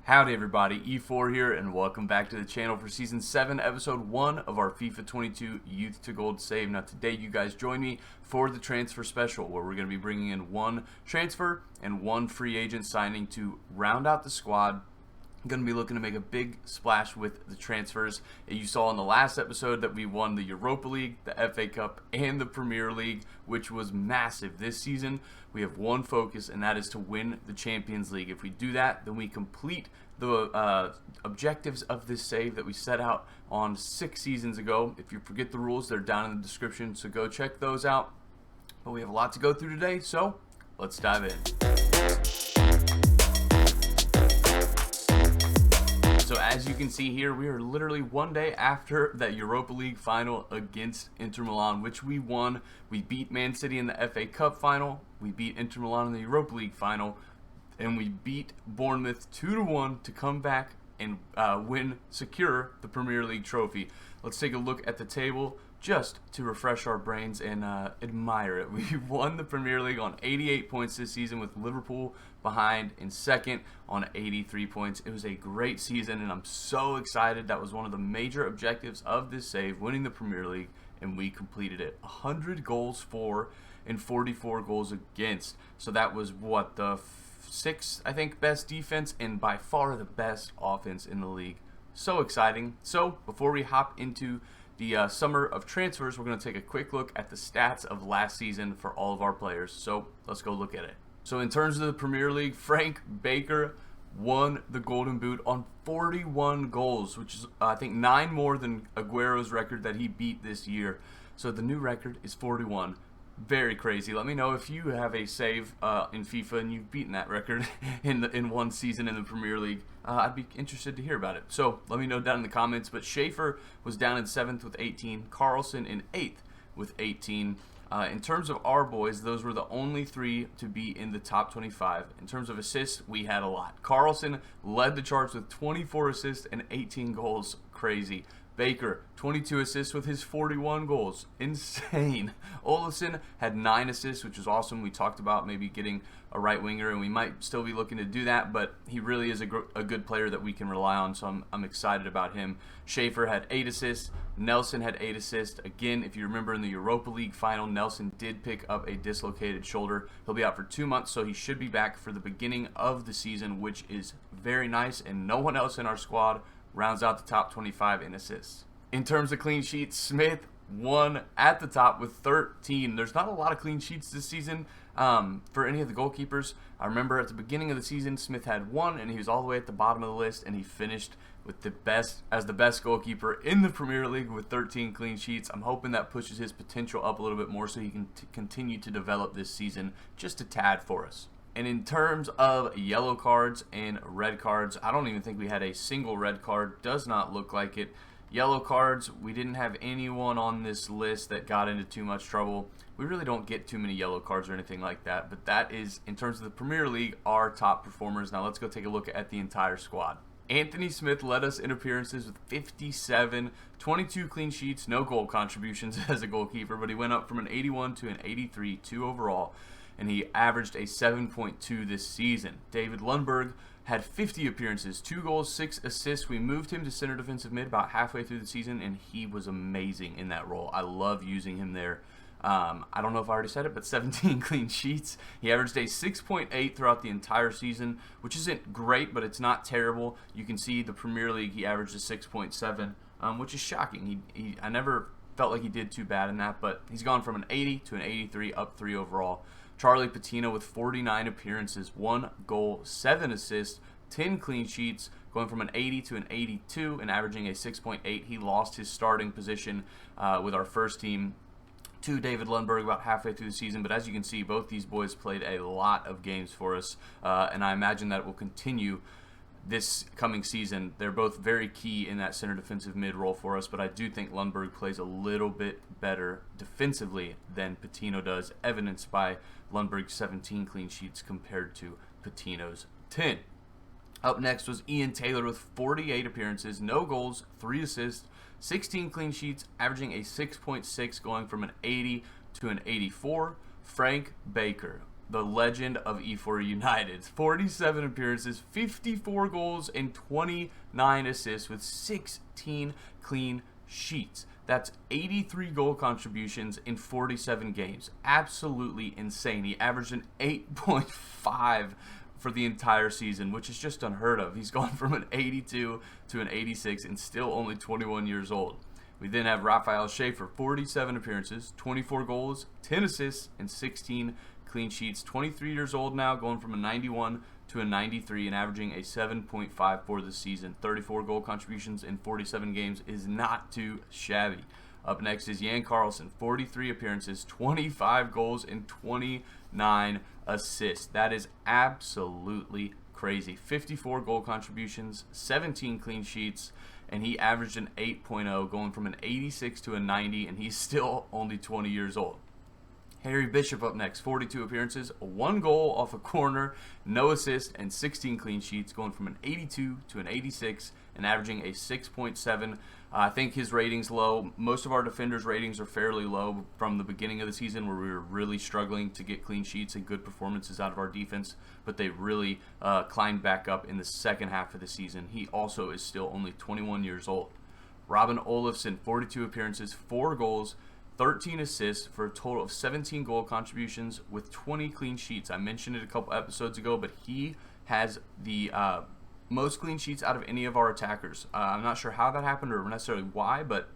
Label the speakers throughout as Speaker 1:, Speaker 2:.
Speaker 1: Howdy everybody, Efour here, and welcome back to the channel for Season 7, Episode 1 of our FIFA 22 Youth to Gold save. Now today you guys join me for the transfer special, where we're going to be bringing in one transfer and one free agent signing to round out the squad. I'm going to be looking to make a big splash with the transfers. You saw in the last episode that we won the Europa League, the FA Cup, and the Premier League, which was massive. This season, we have one focus, and that is to win the Champions League. If we do that, then we complete the objectives of this save that we set out on 6 seasons ago. If you forget the rules, they're down in the description, so go check those out. But we have a lot to go through today, so let's dive in. So as you can see here, we are literally one day after that Europa League final against Inter Milan, which we won. We beat Man City in the FA Cup final, we beat Inter Milan in the Europa League final, and we beat Bournemouth 2-1 to come back and secure the Premier League trophy. Let's take a look at the table just to refresh our brains and admire it. We won the Premier League on 88 points this season, with Liverpool behind in second on 83 points. It was a great season, and I'm so excited. That was one of the major objectives of this save, winning the Premier League, and we completed it. 100 goals for and 44 goals against. So that was what, the sixth, I think, best defense and by far the best offense in the league. So exciting. So before we hop into the summer of transfers, we're going to take a quick look at the stats of last season for all of our players. So let's go look at it. So in terms of the Premier League, Frank Baker won the Golden Boot on 41 goals, which is I think 9 more than Aguero's record that he beat this year. So the new record is 41. Very crazy. Let me know if you have a save in FIFA and you've beaten that record in one season in the Premier League. I'd be interested to hear about it. So let me know down in the comments. But Schaefer was down in 7th with 18. Carlson in 8th with 18. In terms of our boys, those were the only 3 to be in the top 25. In terms of assists, we had a lot. Carlson led the charge with 24 assists and 18 goals. Crazy. Baker, 22 assists with his 41 goals. Insane. Olsen had 9 assists, which is awesome. We talked about maybe getting a right winger, and we might still be looking to do that, but he really is a good player that we can rely on, so I'm excited about him. Schaefer had 8 assists. Nelson had 8 assists. Again, if you remember in the Europa League final, Nelson did pick up a dislocated shoulder. He'll be out for 2 months, so he should be back for the beginning of the season, which is very nice, and no one else in our squad rounds out the top 25 in assists. In terms of clean sheets, Smith won at the top with 13. There's not a lot of clean sheets this season for any of the goalkeepers. I remember at the beginning of the season, Smith had 1, and he was all the way at the bottom of the list, and he finished with the best goalkeeper in the Premier League with 13 clean sheets. I'm hoping that pushes his potential up a little bit more so he can continue to develop this season just a tad for us. And in terms of yellow cards and red cards, I don't even think we had a single red card. Does not look like it. Yellow cards, we didn't have anyone on this list that got into too much trouble. We really don't get too many yellow cards or anything like that. But that is, in terms of the Premier League, our top performers. Now let's go take a look at the entire squad. Anthony Smith led us in appearances with 57, 22 clean sheets, no goal contributions as a goalkeeper, but he went up from an 81 to an 83, 2 overall. And he averaged a 7.2 this season. David Lundberg had 50 appearances, 2 goals, 6 assists. We moved him to center defensive mid about halfway through the season, and he was amazing in that role. I love using him there. I don't know if I already said it, but 17 clean sheets. He averaged a 6.8 throughout the entire season, which isn't great, but it's not terrible. You can see the Premier League, he averaged a 6.7, which is shocking. I never felt like he did too bad in that, but he's gone from an 80 to an 83, up 3 overall. Charlie Patino with 49 appearances, 1 goal, 7 assists, 10 clean sheets, going from an 80 to an 82 and averaging a 6.8. He lost his starting position with our first team to David Lundberg about halfway through the season, but as you can see, both these boys played a lot of games for us, and I imagine that it will continue this coming season. They're both very key in that center defensive mid role for us, but I do think Lundberg plays a little bit better defensively than Patino does, evidenced by Lundberg's 17 clean sheets compared to Patino's 10. Up next was Ian Taylor with 48 appearances, no goals, 3 assists, 16 clean sheets, averaging a 6.6, going from an 80 to an 84. Frank Baker the legend of Efour United. 47 appearances, 54 goals, and 29 assists with 16 clean sheets. That's 83 goal contributions in 47 games. Absolutely insane. He averaged an 8.5 for the entire season, which is just unheard of. He's gone from an 82 to an 86 and still only 21 years old. We then have Rafael Schaefer, 47 appearances, 24 goals, 10 assists, and 16 clean sheets. 23 years old now, going from a 91 to a 93 and averaging a 7.5 for the season. 34 goal contributions in 47 games is not too shabby. Up next is Jan Carlson, 43 appearances, 25 goals, and 29 assists. That is absolutely crazy. 54 goal contributions, 17 clean sheets, and he averaged an 8.0, going from an 86 to a 90, and he's still only 20 years old. Harry Bishop up next, 42 appearances, 1 goal off a corner, no assist, and 16 clean sheets, going from an 82 to an 86 and averaging a 6.7. I think his rating's low. Most of our defenders' ratings are fairly low from the beginning of the season, where we were really struggling to get clean sheets and good performances out of our defense, but they really climbed back up in the second half of the season. He also is still only 21 years old. Robin Olofsson, 42 appearances, 4 goals, 13 assists for a total of 17 goal contributions with 20 clean sheets. I mentioned it a couple episodes ago, but he has the most clean sheets out of any of our attackers. I'm not sure how that happened or necessarily why, but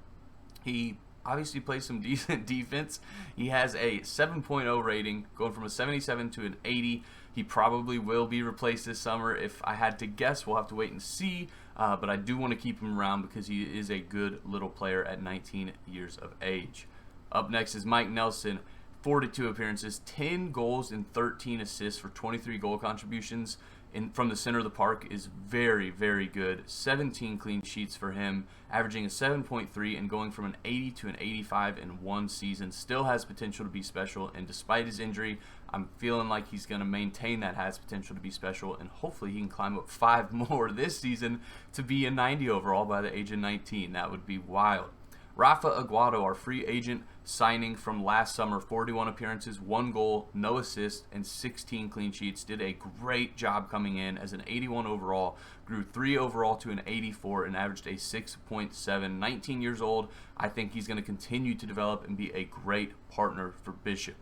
Speaker 1: he obviously plays some decent defense. He has a 7.0 rating, going from a 77 to an 80. He probably will be replaced this summer. If I had to guess, we'll have to wait and see. But I do want to keep him around because he is a good little player at 19 years of age. Up next is Mike Nelson, 42 appearances, 10 goals and 13 assists for 23 goal contributions from the center of the park is very, very good. 17 clean sheets for him, averaging a 7.3 and going from an 80 to an 85 in one season. Still has potential to be special, and despite his injury, I'm feeling like he's going to maintain that has potential to be special, and hopefully he can climb up 5 more this season to be a 90 overall by the age of 19. That would be wild. Rafa Aguado, our free agent signing from last summer, 41 appearances, 1 goal, no assist, and 16 clean sheets. Did a great job coming in as an 81 overall, grew 3 overall to an 84, and averaged a 6.7. 19 years old. I think he's going to continue to develop and be a great partner for Bishop.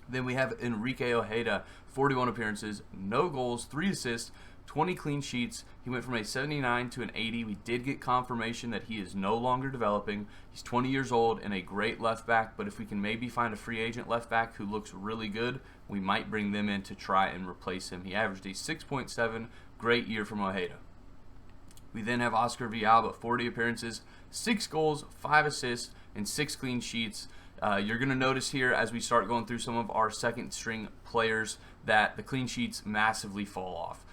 Speaker 1: Then we have Enrique Ojeda, 41 appearances, no goals, 3 assists, 20 clean sheets. He went from a 79 to an 80. We did get confirmation that he is no longer developing. He's 20 years old and a great left back, but if we can maybe find a free agent left back who looks really good, we might bring them in to try and replace him. He averaged a 6.7. Great year from Ojeda. We then have Oscar Villalba, 40 appearances, 6 goals, 5 assists, and 6 clean sheets. You're going to notice here as we start going through some of our second string players that the clean sheets massively fall off.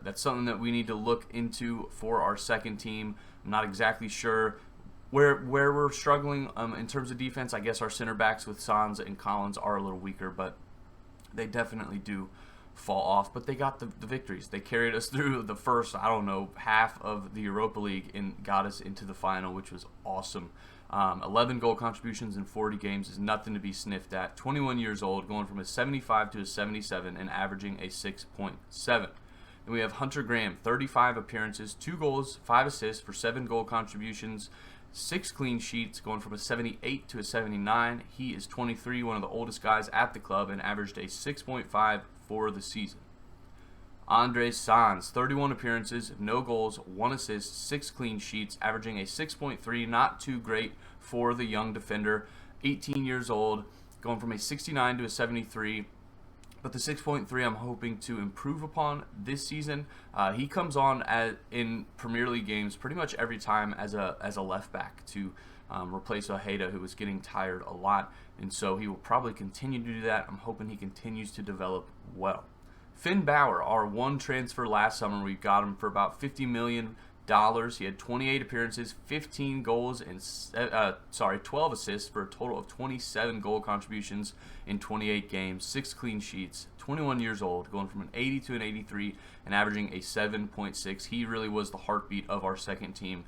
Speaker 1: That's something that we need to look into for our second team. I'm not exactly sure where we're struggling in terms of defense. I guess our center backs with Sanz and Collins are a little weaker, but they definitely do fall off. But they got the victories. They carried us through the first, half of the Europa League and got us into the final, which was awesome. 11 goal contributions in 40 games is nothing to be sniffed at. 21 years old, going from a 75 to a 77 and averaging a 6.7. Then we have Hunter Graham, 35 appearances, 2 goals, 5 assists for 7 goal contributions, 6 clean sheets, going from a 78 to a 79. He is 23, one of the oldest guys at the club, and averaged a 6.5 for the season. Andres Sanz, 31 appearances, no goals, 1 assist, 6 clean sheets, averaging a 6.3, not too great for the young defender. 18 years old, going from a 69 to a 73. But the 6.3 I'm hoping to improve upon this season. He comes on in Premier League games pretty much every time as a left back to replace Ojeda, who was getting tired a lot. And so he will probably continue to do that. I'm hoping he continues to develop well. Finn Bauer, our one transfer last summer, we got him for about $50 million. He had 28 appearances, 15 goals, and 12 assists for a total of 27 goal contributions in 28 games, 6 clean sheets. 21 years old, going from an 80 to an 83 and averaging a 7.6. He really was the heartbeat of our second team,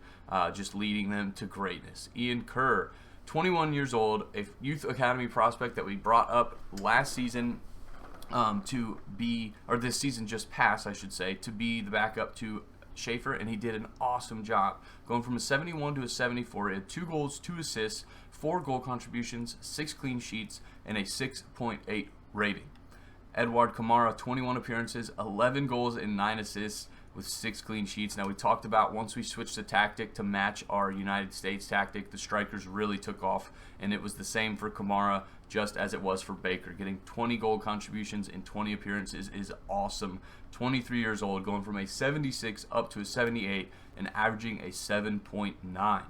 Speaker 1: just leading them to greatness. Ian Kerr, 21 years old, a youth academy prospect that we brought up last season. this season just passed, I should say, to be the backup to Schaefer, and he did an awesome job. Going from a 71 to a 74, he had 2 goals, 2 assists, 4 goal contributions, 6 clean sheets, and a 6.8 rating. Edouard Kamara, 21 appearances, 11 goals, and 9 assists with 6 clean sheets. Now, we talked about once we switched the tactic to match our United States tactic, the strikers really took off, and it was the same for Kamara, just as it was for Baker. Getting 20 goal contributions in 20 appearances is awesome. 23 years old, going from a 76 up to a 78 and averaging a 7.9.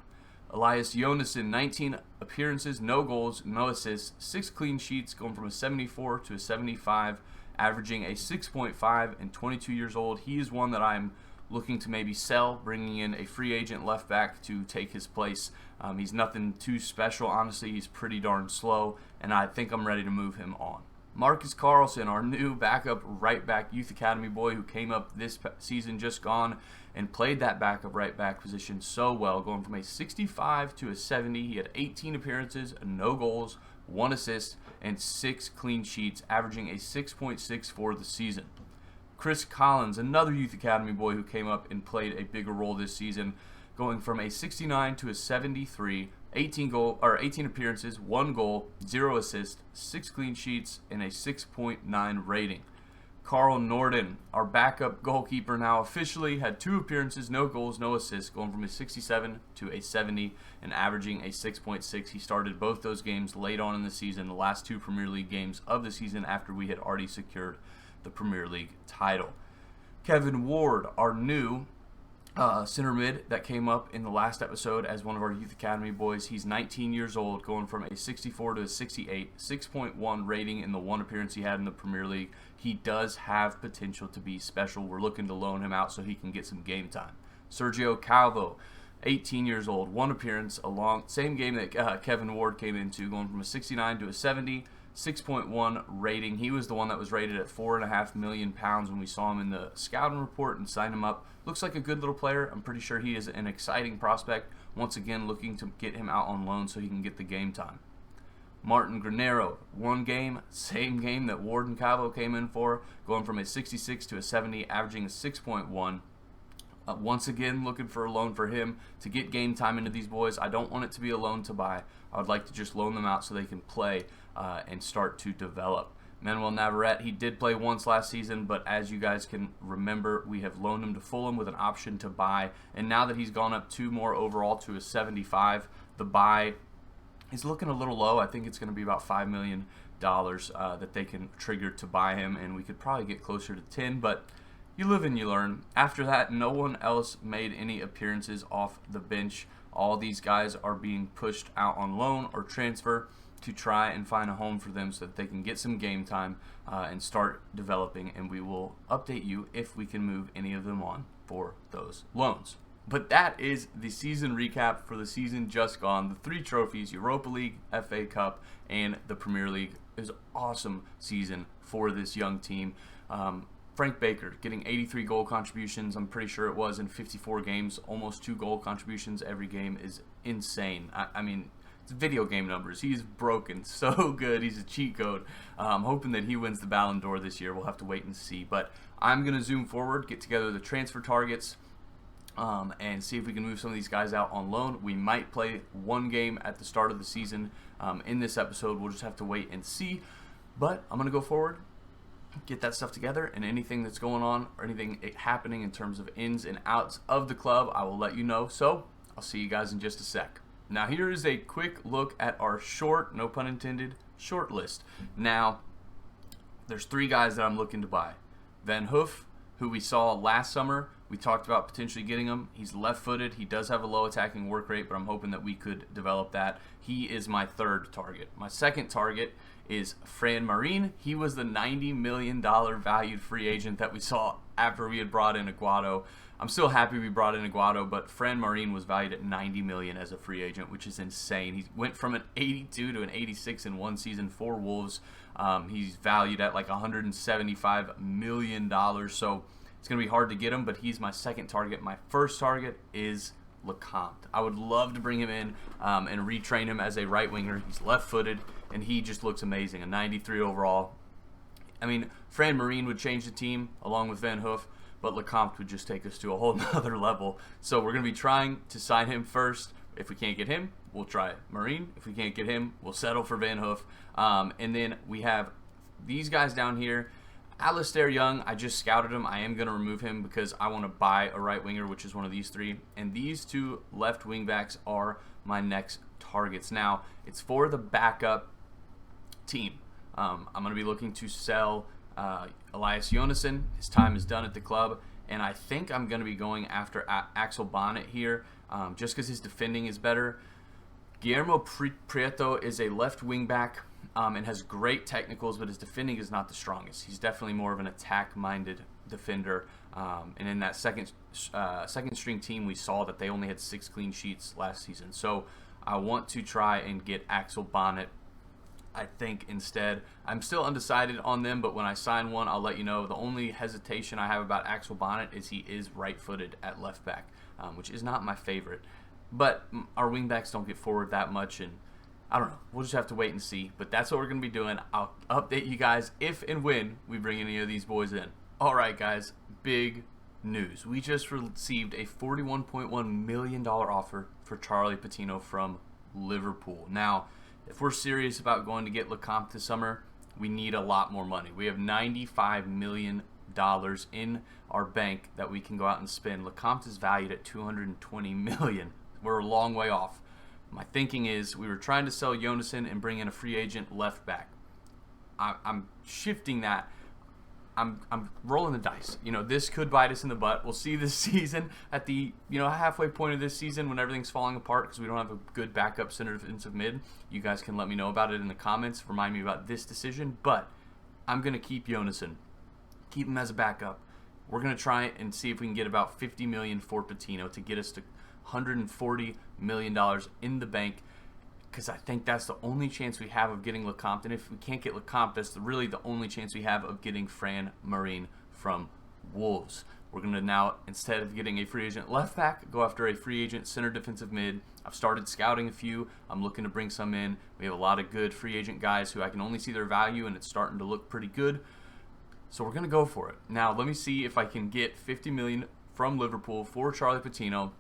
Speaker 1: Elias Jonassen, 19 appearances, no goals, no assists, 6 clean sheets, going from a 74 to a 75, averaging a 6.5 and 22 years old. He is one that I'm looking to maybe sell, bringing in a free agent left back to take his place. He's nothing too special, honestly. He's pretty darn slow, and I think I'm ready to move him on. Marcus Carlson, our new backup right back youth academy boy who came up this season just gone and played that backup right back position so well, going from a 65 to a 70. He had 18 appearances, no goals, 1 assist, and 6 clean sheets, averaging a 6.6 for the season. Chris Collins, another youth academy boy who came up and played a bigger role this season, going from a 69 to a 73, 18 appearances, 1 goal, 0 assists, 6 clean sheets, and a 6.9 rating. Carl Norden, our backup goalkeeper now officially, had 2 appearances, no goals, no assists, going from a 67 to a 70 and averaging a 6.6. He started both those games late on in the season, the last 2 Premier League games of the season after we had already secured the Premier League title. Kevin Ward, our new center mid that came up in the last episode as one of our youth academy boys. He's 19 years old, going from a 64 to a 68, 6.1 rating in the 1 appearance he had in the Premier League. He does have potential to be special. We're looking to loan him out so he can get some game time. Sergio Calvo, 18 years old, 1 appearance, same game that Kevin Ward came into, going from a 69 to a 70, 6.1 rating. He was the one that was rated at £4.5 million when we saw him in the scouting report and signed him up. Looks like a good little player. I'm pretty sure he is an exciting prospect. Once again, looking to get him out on loan so he can get the game time. Martin Granero, 1 game, same game that Ward and Calvo came in for, going from a 66 to a 70, averaging a 6.1. Once again, looking for a loan for him to get game time into these boys. I don't want it to be a loan to buy. I would like to just loan them out so they can play and start to develop. Manuel Navarrete, he did play once last season, but as you guys can remember, we have loaned him to Fulham with an option to buy. And now that he's gone up 2 more overall to a 75, the buy is looking a little low. I think it's going to be about $5 million that they can trigger to buy him, and we could probably get closer to 10, but you live and you learn. After that, no one else made any appearances off the bench. All these guys are being pushed out on loan or transfer to try and find a home for them so that they can get some game time and start developing, and we will update you if we can move any of them on for those loans. But that is the season recap for the season just gone. The 3 trophies, Europa League, FA Cup, and the Premier League. It was an awesome season for this young team. Frank Baker getting 83 goal contributions, I'm pretty sure it was, in 54 games. Almost 2 goal contributions every game is insane. I mean, it's video game numbers. He's broken so good. He's a cheat code. I'm hoping that he wins the Ballon d'Or this year. We'll have to wait and see. But I'm going to zoom forward, get together the transfer targets, and see if we can move some of these guys out on loan. We might play 1 game at the start of the season in this episode. We'll just have to wait and see. But I'm going to go forward, get that stuff together, and anything that's going on or anything happening in terms of ins and outs of the club, I will let you know. So I'll see you guys in just a sec. Now here is a quick look at our short, no pun intended, short list. Now there's 3 guys that I'm looking to buy. Van Hoof, who we saw last summer, we talked about potentially getting him. He's left-footed. He does have a low attacking work rate, but I'm hoping that we could develop that. He is my 3rd target. My 2nd target is Fran Marin. He was the $90 million valued free agent that we saw after we had brought in Aguado. I'm still happy we brought in Aguado, but Fran Marin was valued at $90 million as a free agent, which is insane. He went from an 82 to an 86 in 1 season for Wolves. He's valued at like $175 million, so it's going to be hard to get him, but he's my 2nd target. My 1st target is LeComte. I would love to bring him in and retrain him as a right winger. He's left-footed, and he just looks amazing. A 93 overall. I mean, Fran Marine would change the team along with Van Hoof, but Lecomte would just take us to a whole nother level. So we're going to be trying to sign him first. If we can't get him, we'll try Marine. If we can't get him, we'll settle for Van Hoof. And then we have these guys down here. Alistair Young, I just scouted him. I am going to remove him because I want to buy a right winger, which is one of these three. And these two left wing backs are my next targets. Now, it's for the backup team. I'm going to be looking to sell Elias Jonassen. His time is done at the club. And I think I'm going to be going after Axel Bonnet here just because his defending is better. Guillermo Prieto is a left wing back and has great technicals, but his defending is not the strongest. He's definitely more of an attack-minded defender. And in that second string team, we saw that they only had 6 clean sheets last season. So I want to try and get Axel Bonnet, I think, instead. I'm still undecided on them, but when I sign one, I'll let you know. The only hesitation I have about Axel Bonnet is he is right-footed at left back, which is not my favorite. But our wing backs don't get forward that much, and I don't know. We'll just have to wait and see. But that's what we're going to be doing. I'll update you guys if and when we bring any of these boys in. All right, guys, big news. We just received a $41.1 million offer for Charlie Patino from Liverpool. Now, if we're serious about going to get Lecomte this summer, we need a lot more money. We have $95 million in our bank that we can go out and spend. Lecomte is valued at $220 million. We're a long way off. My thinking is we were trying to sell Jonassen and bring in a free agent left back. I'm shifting that. I'm rolling the dice. You know, this could bite us in the butt. We'll see this season at the halfway point of this season when everything's falling apart because we don't have a good backup center defensive mid. You guys can let me know about it in the comments. Remind me about this decision. But I'm going to keep Jonassen. Keep him as a backup. We're going to try and see if we can get about $50 million for Patino to get us to $140 million in the bank, because I think that's the only chance we have of getting Lecomte. And if we can't get Lecomte, that's really the only chance we have of getting Fran Marine from Wolves. We're going to now, instead of getting a free agent left back, go after a free agent center defensive mid. I've started scouting a few. I'm looking to bring some in. We have a lot of good free agent guys who I can only see their value, and it's starting to look pretty good. So we're going to go for it. Now, let me see if I can get $50 million from Liverpool for Charlie Patino.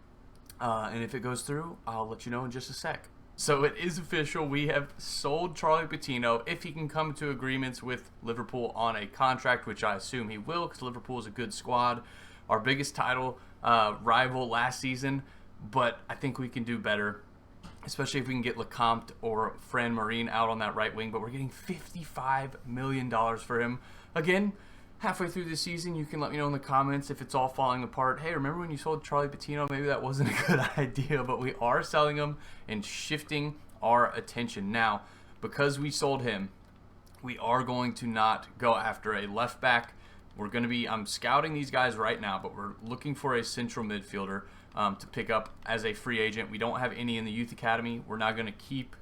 Speaker 1: And if it goes through, I'll let you know in just a sec. So it is official. We have sold Charlie Patino. If he can come to agreements with Liverpool on a contract, which I assume he will because Liverpool is a good squad. Our biggest title rival last season. But I think we can do better, especially if we can get Lecomte or Fran Marine out on that right wing. But we're getting $55 million for him. Again, halfway through the season, you can let me know in the comments if it's all falling apart. Hey, remember when you sold Charlie Patino? Maybe that wasn't a good idea, but we are selling him and shifting our attention. Now, because we sold him, we are going to not go after a left back. We're going to be, I'm scouting these guys right now, but we're looking for a central midfielder to pick up as a free agent. We don't have any in the youth academy. We're not going to keep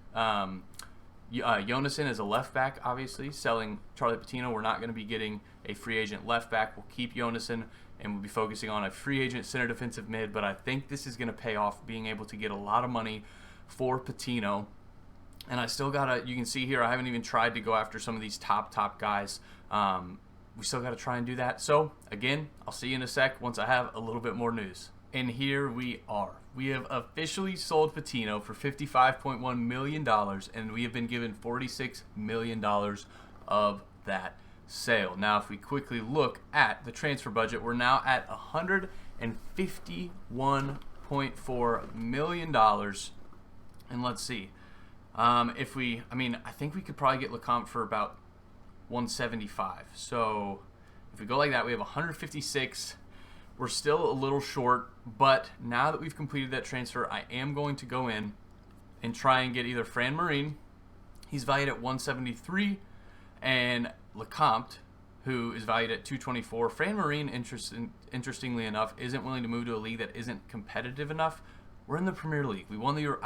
Speaker 1: Jonassen as a left back, obviously. Selling Charlie Patino, we're not going to be getting a free agent left back. We'll keep Jonassen, and we'll be focusing on a free agent center defensive mid. But I think this is going to pay off, being able to get a lot of money for Patino. And I still got to, you can see here, I haven't even tried to go after some of these top guys. We still got to try and do that. So, again, I'll see you in a sec once I have a little bit more news. And here we are. We have officially sold Patino for $55.1 million, and we have been given $46 million of that sale. Now, if we quickly look at the transfer budget, we're now at $151.4 million. And let's see. I think we could probably get Lecomte for about 175. So if we go like that, we have 156. We're still a little short, but now that we've completed that transfer, I am going to go in and try and get either Fran Marine, he's valued at 173, and Lecomte, who is valued at 224. Fran Marine, interestingly enough, isn't willing to move to a league that isn't competitive enough. We're in the Premier League. We won the Euro.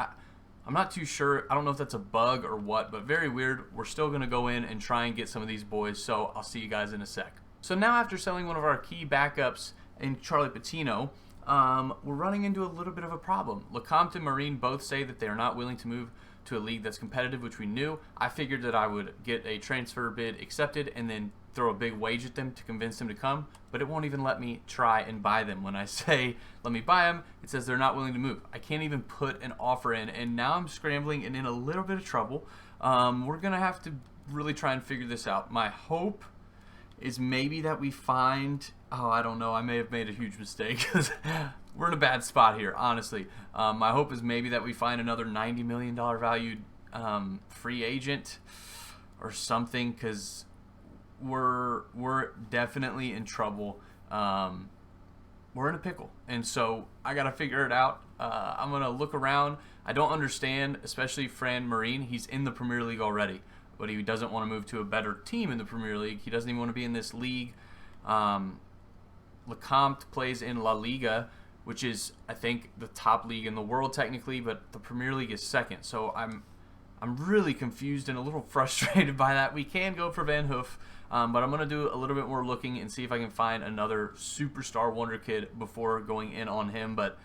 Speaker 1: I'm not too sure. I don't know if that's a bug or what, but very weird. We're still going to go in and try and get some of these boys, so I'll see you guys in a sec. So now after selling one of our key backups in Charlie Patino, we're running into a little bit of a problem. Lecomte and Marine both say that they are not willing to move to a league that's competitive, which we knew. I figured that I would get a transfer bid accepted and then throw a big wage at them to convince them to come, but it won't even let me try and buy them. When I say let me buy them, it says they're not willing to move. I can't even put an offer in, and now I'm scrambling and in a little bit of trouble. We're gonna have to really try and figure this out. My hope is maybe that we find, I don't know, I may have made a huge mistake because we're in a bad spot here, honestly. My hope is maybe that we find another $90 million valued free agent or something, because we're definitely in trouble. We're in a pickle, and so I gotta figure it out. I'm gonna look around. I don't understand, especially Fran Marine. He's in the Premier League already, but he doesn't want to move to a better team in the Premier League. He doesn't even want to be in this league. Lecomte plays in La Liga, which is, I think, the top league in the world technically, but the Premier League is second. So I'm really confused and a little frustrated by that. We can go for Van Hoof, but I'm going to do a little bit more looking and see if I can find another superstar wonder kid before going in on him. But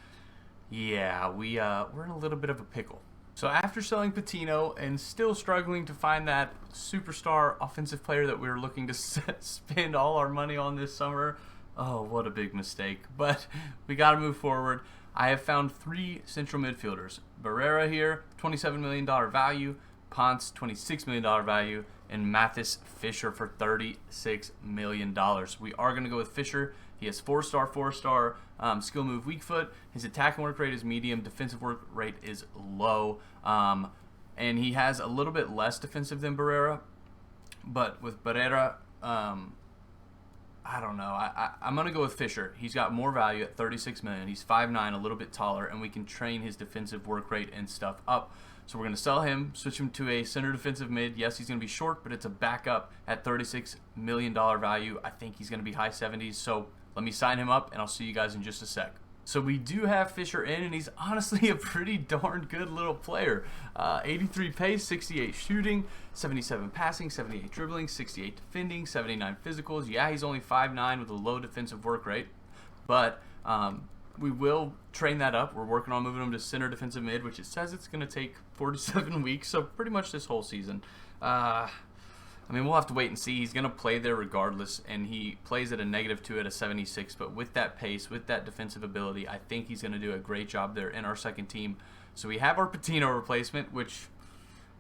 Speaker 1: yeah, we're in a little bit of a pickle. So after selling Patino and still struggling to find that superstar offensive player that we were looking to spend all our money on this summer, oh, what a big mistake. But we got to move forward. I have found 3 central midfielders. Barrera here, $27 million value. Ponce, $26 million value. And Mathis Fisher for $36 million. We are going to go with Fisher. He has 4-star, 4-star skill move weak foot. His attack and work rate is medium. Defensive work rate is low. And he has a little bit less defensive than Barrera. But with Barrera, I don't know. I'm going to go with Fisher. He's got more value at $36 million. He's 5'9", a little bit taller, and we can train his defensive work rate and stuff up. So we're going to sell him, switch him to a center defensive mid. Yes, he's going to be short, but it's a backup at $36 million value. I think he's going to be high 70s. So let me sign him up, and I'll see you guys in just a sec. So we do have Fisher in, and he's honestly a pretty darn good little player. 83 pace, 68 shooting, 77 passing, 78 dribbling, 68 defending, 79 physicals. Yeah, he's only 5'9" with a low defensive work rate, but we will train that up. We're working on moving him to center defensive mid, which it says it's going to take 47 weeks, so pretty much this whole season. I mean, we'll have to wait and see. He's going to play there regardless, and he plays at a -2 at a 76. But with that pace, with that defensive ability, I think he's going to do a great job there in our second team. So we have our Patino replacement, which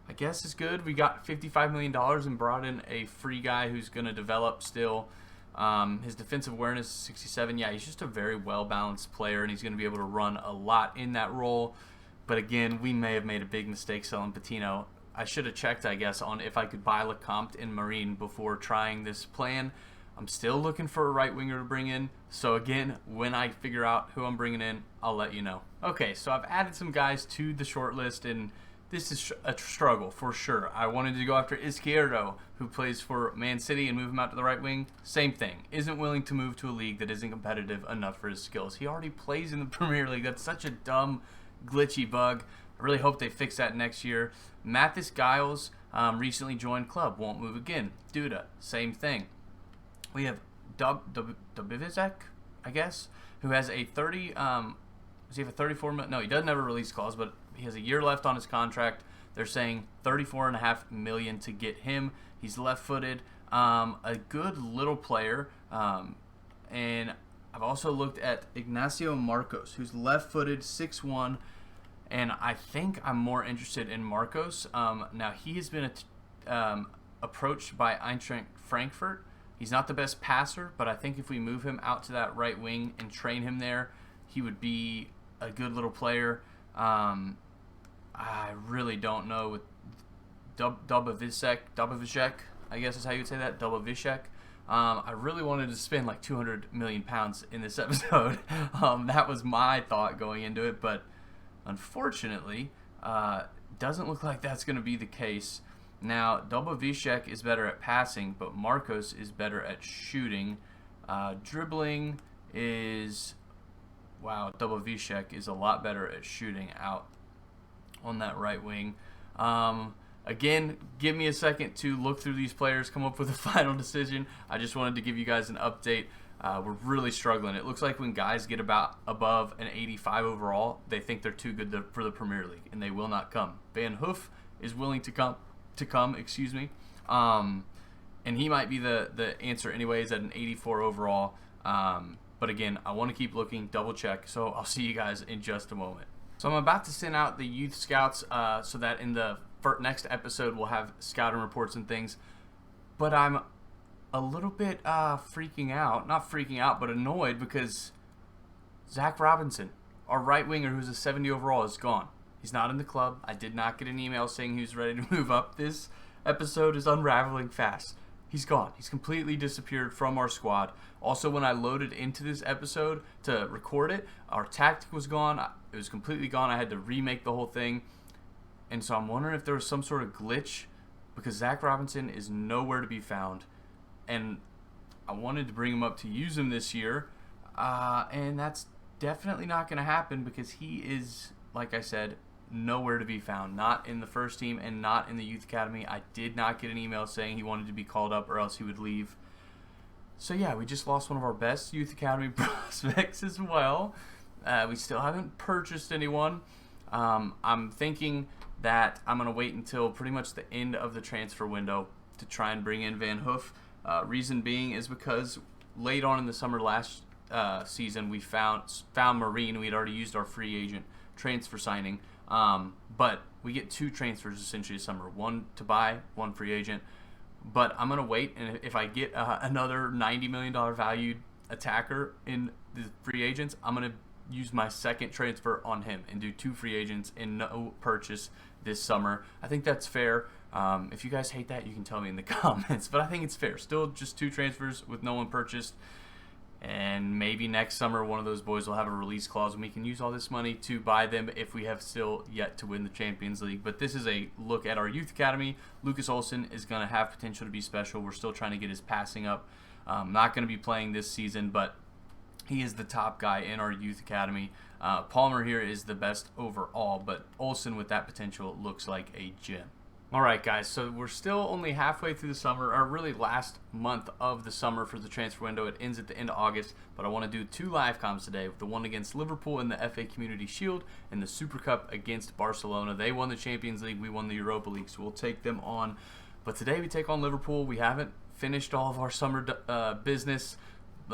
Speaker 1: I guess is good. We got $55 million and brought in a free guy who's going to develop still. His defensive awareness is 67. Yeah, he's just a very well-balanced player, and he's going to be able to run a lot in that role. But again, we may have made a big mistake selling Patino. I should have checked, I guess, on if I could buy Lecomte and Marine before trying this plan. I'm still looking for a right winger to bring in. So again, when I figure out who I'm bringing in, I'll let you know. Okay, so I've added some guys to the short list, and this is a struggle for sure. I wanted to go after Izquierdo, who plays for Man City, and move him out to the right wing. Same thing. Isn't willing to move to a league that isn't competitive enough for his skills. He already plays in the Premier League. That's such a dumb, glitchy bug. I really hope they fix that next year. Mathis Giles recently joined club. Won't move again. Duda, same thing. We have Dubivizek, I guess, who has a 30... does he have a 34 million? No, he doesn't have a release clause, but he has a year left on his contract. They're saying $34.5 million to get him. He's left-footed. A good little player. And I've also looked at Ignacio Marcos, who's left-footed, 6'1", and I think I'm more interested in Marcos. Now, he has been approached by Eintracht Frankfurt. He's not the best passer, but I think if we move him out to that right wing and train him there, he would be a good little player. I really don't know with Dubovicek, I guess is how you would say that, Dubovicek. I really wanted to spend like 200 million pounds in this episode. That was my thought going into it, but unfortunately, doesn't look like that's going to be the case. Now, Dubovicek is better at passing, but Marcos is better at shooting. Dribbling is... Wow, Dubovicek is a lot better at shooting out on that right wing. Again, give me a second to look through these players, come up with a final decision. I just wanted to give you guys an update. we're really struggling. It looks like when guys get about above an 85 overall, they think they're too good for the Premier League, and they will not come. Van Hoof is willing to come, excuse me, and he might be the answer anyways at an 84 overall. But again, I want to keep looking, double check. So I'll see you guys in just a moment. So I'm about to send out the youth scouts so that in the next episode we'll have scouting reports and things. But I'm a little bit freaking out. Not freaking out, but annoyed because Zach Robinson, our right winger who's a 70 overall, is gone. He's not in the club. I did not get an email saying he was ready to move up. This episode is unraveling fast. He's gone. He's completely disappeared from our squad. Also, when I loaded into this episode to record it, our tactic was gone. It was completely gone. I had to remake the whole thing. And so I'm wondering if there was some sort of glitch because Zach Robinson is nowhere to be found. And I wanted to bring him up to use him this year. And that's definitely not going to happen because he is, like I said, nowhere to be found. Not in the first team and not in the youth academy. I did not get an email saying he wanted to be called up or else he would leave. So yeah, we just lost one of our best youth academy prospects as well. We still haven't purchased anyone. I'm thinking that I'm going to wait until pretty much the end of the transfer window to try and bring in Van Hoof. Reason being is because late on in the summer last season we found Marine. We had already used our free agent transfer signing. But we get 2 transfers essentially this summer. One to buy, one free agent. But I'm going to wait, and if I get another $90 million valued attacker in the free agents, I'm going to use my second transfer on him and do 2 free agents and no purchase this summer. I think that's fair. If you guys hate that, you can tell me in the comments. But I think it's fair. Still just 2 transfers with no one purchased. And maybe next summer one of those boys will have a release clause and we can use all this money to buy them if we have still yet to win the Champions League. But this is a look at our youth academy. Lucas Olsen is going to have potential to be special. We're still trying to get his passing up. Not going to be playing this season, but he is the top guy in our youth academy. Palmer here is the best overall, but Olsen with that potential looks like a gem. All right, guys, so we're still only halfway through the summer, or really last month of the summer for the transfer window. It ends at the end of August, but I want to do 2 live comms today, the one against Liverpool in the FA Community Shield and the Super Cup against Barcelona. They won the Champions League, we won the Europa League, so we'll take them on. But today we take on Liverpool. We haven't finished all of our summer business.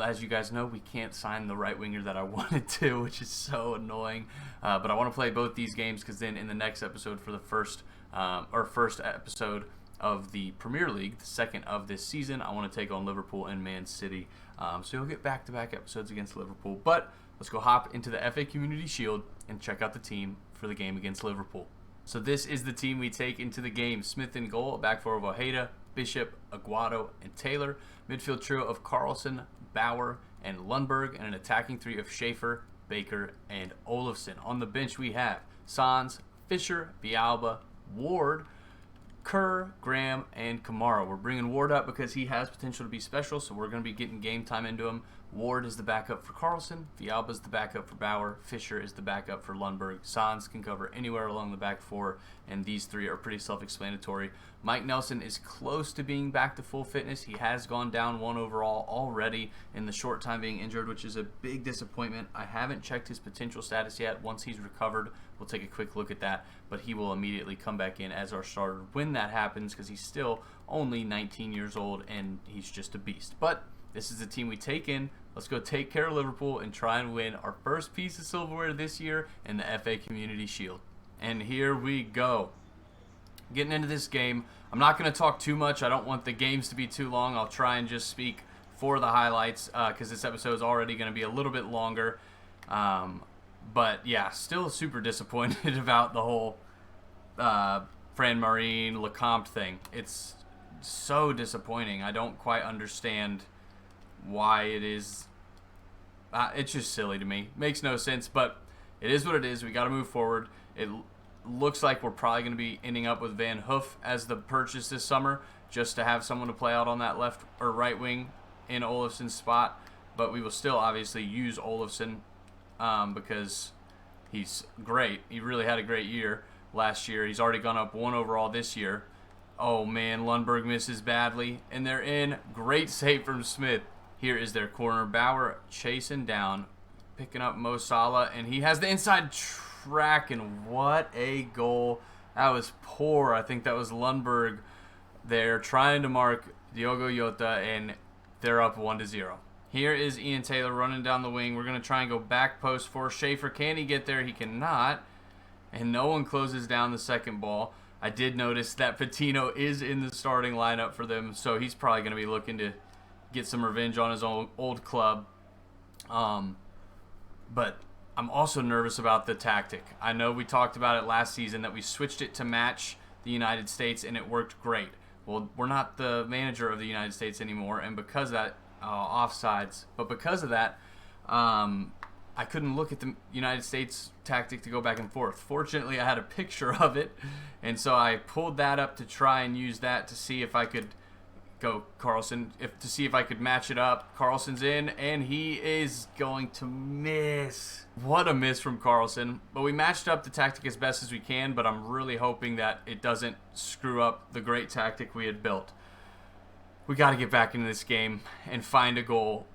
Speaker 1: As you guys know, we can't sign the right winger that I wanted to, which is so annoying. But I want to play both these games because then in the next episode for the first episode of the Premier League, the second of this season, I want to take on Liverpool and Man City. So you'll get back-to-back episodes against Liverpool. But let's go hop into the FA Community Shield and check out the team for the game against Liverpool. So this is the team we take into the game. Smith in goal, a back four of Ojeda, Bishop, Aguado, and Taylor. Midfield trio of Carlson, Bauer, and Lundberg, and an attacking 3 of Schaefer, Baker, and Olofsson. On the bench we have Sans, Fisher, Villalba, Ward, Kerr, Graham, and Kamara. We're bringing Ward up because he has potential to be special, so we're going to be getting game time into him. Ward is the backup for Carlson. Villalba is the backup for Bauer. Fisher is the backup for Lundberg. Sans can cover anywhere along the back 4, and these 3 are pretty self-explanatory. Mike Nelson is close to being back to full fitness. He has gone down 1 overall already in the short time being injured, which is a big disappointment. I haven't checked his potential status yet. Once he's recovered, we'll take a quick look at that, but he will immediately come back in as our starter when that happens because he's still only 19 years old and he's just a beast. But this is the team we take in. Let's go take care of Liverpool and try and win our first piece of silverware this year in the FA Community Shield. And here we go. Getting into this game, I'm not going to talk too much. I don't want the games to be too long. I'll try and just speak for the highlights because this episode is already going to be a little bit longer. But yeah, still super disappointed about the whole Fran Marine, Lecomte thing. It's so disappointing. I don't quite understand why it is. It's just silly to me. Makes no sense, but it is what it is. We got to move forward. It looks like we're probably going to be ending up with Van Hoof as the purchase this summer, just to have someone to play out on that left or right wing in Olofsson's spot. But we will still obviously use Olofsson because he's great. He really had a great year last year. He's already gone up 1 overall this year. Oh man, Lundberg misses badly, and they're in. Great save from Smith. Here is their corner. Bauer chasing down, picking up Mo Salah, and he has the inside track, and what a goal. That was poor. I think that was Lundberg there trying to mark Diogo Jota, and they're up 1-0. Here is Ian Taylor running down the wing. We're going to try and go back post for Schaefer. Can he get there? He cannot. And no one closes down the second ball. I did notice that Patino is in the starting lineup for them, so he's probably going to be looking to get some revenge on his old club. But I'm also nervous about the tactic. I know we talked about it last season that we switched it to match the United States, and it worked great. Well, we're not the manager of the United States anymore, and because of that, offsides. But because of that, I couldn't look at the United States tactic to go back and forth. Fortunately, I had a picture of it, and so I pulled that up to try and use that to see if I could go Carlson, to see if I could match it up. Carlson's in, and he is going to miss. What a miss from Carlson. But we matched up the tactic as best as we can, but I'm really hoping that it doesn't screw up the great tactic we had built. We got to get back into this game and find a goal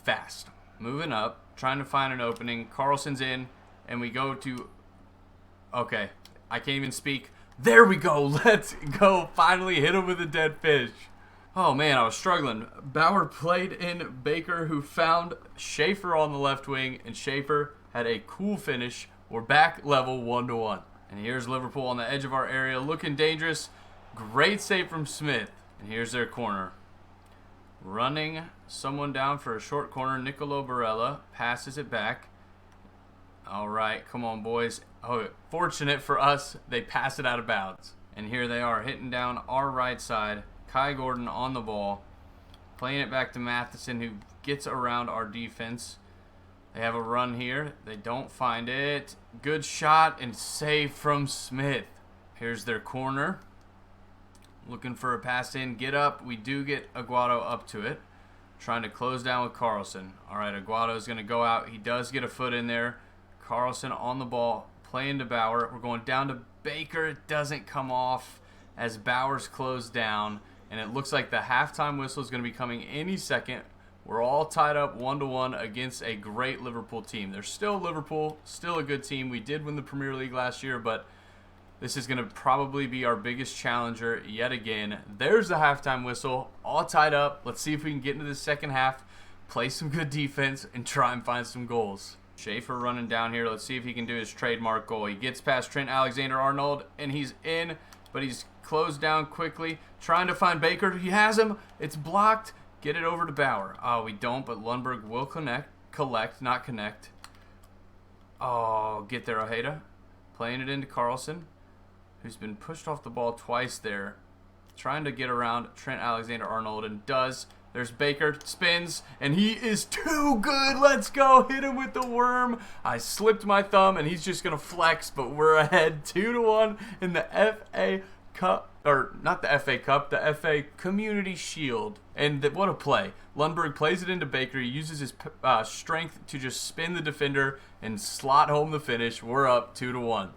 Speaker 1: fast. Moving up, trying to find an opening. Carlson's in, and we go to... Okay, I can't even speak. There we go. Let's go. Finally hit him with a dead fish. Oh, man, I was struggling. Bauer played in Baker, who found Schaefer on the left wing, and Schaefer had a cool finish. We're back level 1-1. And here's Liverpool on the edge of our area, looking dangerous. Great save from Smith. And here's their corner. Running someone down for a short corner. Nicolo Barella passes it back. All right, come on, boys. Oh, fortunate for us, they pass it out of bounds. And here they are, hitting down our right side. Kai Gordon on the ball. Playing it back to Matheson, who gets around our defense. They have a run here. They don't find it. Good shot and save from Smith. Here's their corner. Looking for a pass in. Get up. We do get Aguado up to it. Trying to close down with Carlson. All right, Aguado's going to go out. He does get a foot in there. Carlson on the ball. Playing to Bauer. We're going down to Baker. It doesn't come off as Bauer's closed down. And it looks like the halftime whistle is going to be coming any second. We're all tied up 1-1 against a great Liverpool team. They're still Liverpool, still a good team. We did win the Premier League last year, but this is going to probably be our biggest challenger yet again. There's the halftime whistle, all tied up. Let's see if we can get into the second half, play some good defense, and try and find some goals. Schaefer running down here. Let's see if he can do his trademark goal. He gets past Trent Alexander-Arnold, and he's in, but he's closed down quickly. Trying to find Baker. He has him. It's blocked. Get it over to Bauer. Oh, we don't, but Lundberg will collect, not connect. Oh, get there, Ojeda. Playing it into Carlson, who's been pushed off the ball twice there. Trying to get around Trent Alexander-Arnold, and does. There's Baker, spins, and he is too good. Let's go. Hit him with the worm. I slipped my thumb, and he's just going to flex, but we're ahead 2-1 in the FA Cup. Or not the FA Cup, the FA Community Shield. And what a play. Lundberg plays it into Baker. He uses his strength to just spin the defender and slot home the finish. We're up 2-1.